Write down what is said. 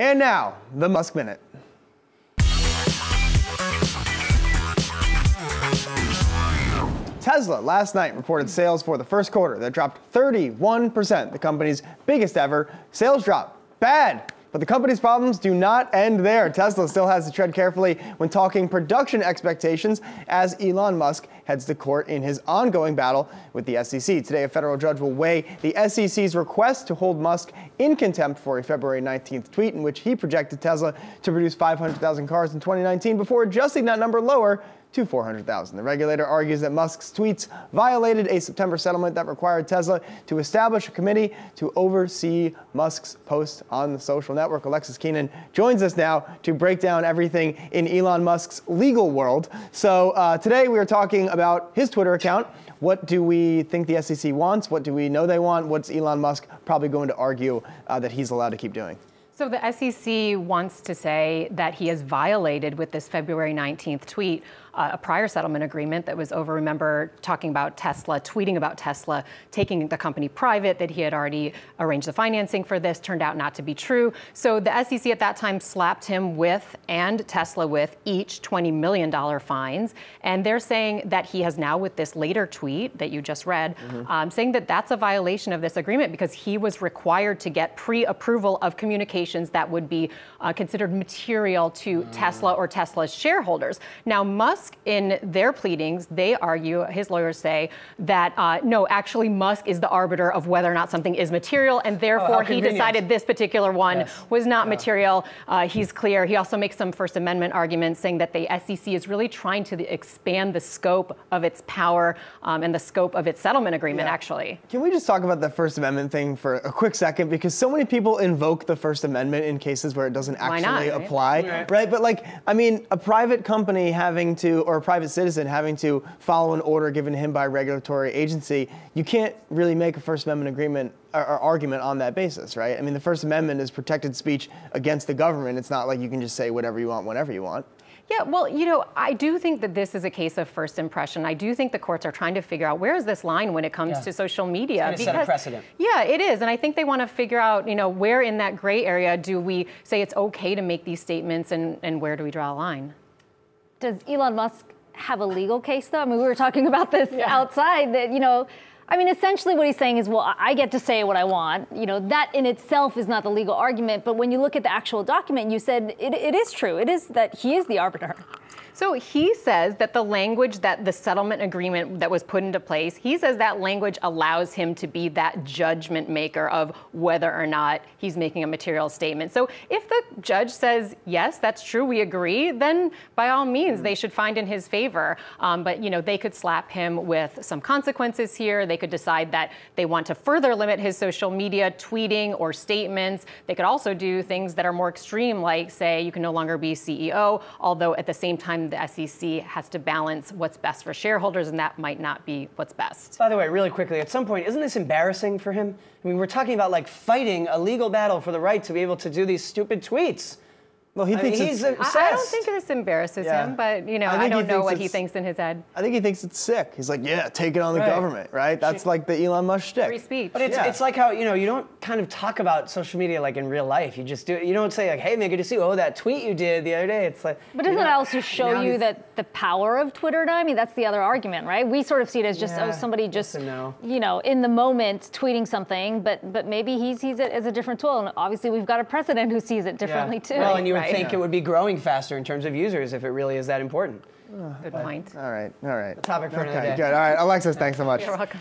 And now, the Musk Minute. Tesla last night reported sales for the first quarter that dropped 31%, the company's biggest ever sales drop. Bad. But the company's problems do not end there. Tesla still has to tread carefully when talking production expectations as Elon Musk heads to court in his ongoing battle with the SEC. Today, a federal judge will weigh the SEC's request to hold Musk in contempt for a February 19th tweet in which he projected Tesla to produce 500,000 cars in 2019 before adjusting that number lower to 400,000. The regulator argues that Musk's tweets violated a September settlement that required Tesla to establish a committee to oversee Musk's posts on the social network. Alexis Keenan joins us now to break down everything in Elon Musk's legal world. So today we are talking about his Twitter account. What do we think the SEC wants? What do we know they want? What's Elon Musk probably going to argue that he's allowed to keep doing? So the SEC wants to say that he has violated with this February 19th tweet a prior settlement agreement that was over, remember, talking about Tesla, tweeting about Tesla, taking the company private, that he had already arranged the financing for this, turned out not to be true. So the SEC at that time slapped him with, and Tesla with, each $20 million fines. And they're saying that he has now, with this later tweet that you just read, saying that that's a violation of this agreement because he was required to get pre-approval of communications that would be considered material to Tesla or Tesla's shareholders. Now, Musk, in their pleadings, they argue, his lawyers say, that no, actually Musk is the arbiter of whether or not something is material, and therefore he decided this particular one was not material. He's clear. He also makes some First Amendment arguments saying that the SEC is really trying to expand the scope of its power and the scope of its settlement agreement, actually. Can we just talk about the First Amendment thing for a quick second? Because so many people invoke the First Amendment in cases where it doesn't actually apply, right? But like, I mean, a private company having to, or a private citizen having to follow an order given to him by a regulatory agency, you can't really make a First Amendment agreement or argument on that basis, right? I mean, the First Amendment is protected speech against the government. It's not like you can just say whatever you want whenever you want. Yeah, well, you know, I do think that this is a case of first impression. I do think the courts are trying to figure out where is this line when it comes to social media. It's going to set a precedent. Yeah, it is. And I think they want to figure out, you know, where in that gray area do we say it's okay to make these statements and where do we draw a line? Does Elon Musk have a legal case, though? I mean, we were talking about this outside, that, you know, I mean, essentially what he's saying is, well, I get to say what I want. You know, that in itself is not the legal argument. But when you look at the actual document, you said it is true. It is that he is the arbiter. So he says that the language that the settlement agreement that was put into place, he says that language allows him to be that judgment maker of whether or not he's making a material statement. So if the judge says, yes, that's true, we agree, then by all means, they should find in his favor. But, you know, they could slap him with some consequences here. They could decide that they want to further limit his social media tweeting or statements. They could also do things that are more extreme, like say you can no longer be CEO, although at the same time, the SEC has to balance what's best for shareholders, and that might not be what's best. By the way, really quickly, at some point, isn't this embarrassing for him? I mean, we're talking about like fighting a legal battle for the right to be able to do these stupid tweets. Well, he thinks he's obsessed. I don't think this embarrasses him, but, you know, I don't know what he thinks in his head. I think he thinks it's sick. He's like, yeah, take it on the government, right? That's like the Elon Musk shtick. Free speech. But it's like how, you know, you don't kind of talk about social media like in real life. You just do it. You don't say like, hey, man, good to see you. Oh, that tweet you did the other day. It's like. But doesn't that also show you that the power of Twitter now? I mean, that's the other argument, right? We sort of see it as just, somebody just, you know, in the moment tweeting something, but maybe he sees it as a different tool. And obviously we've got a president who sees it differently too. Well, and you would think it would be growing faster in terms of users if it really is that important. Good point. All right. The topic for another day. Good. All right, Alexis, thanks so much. You're welcome.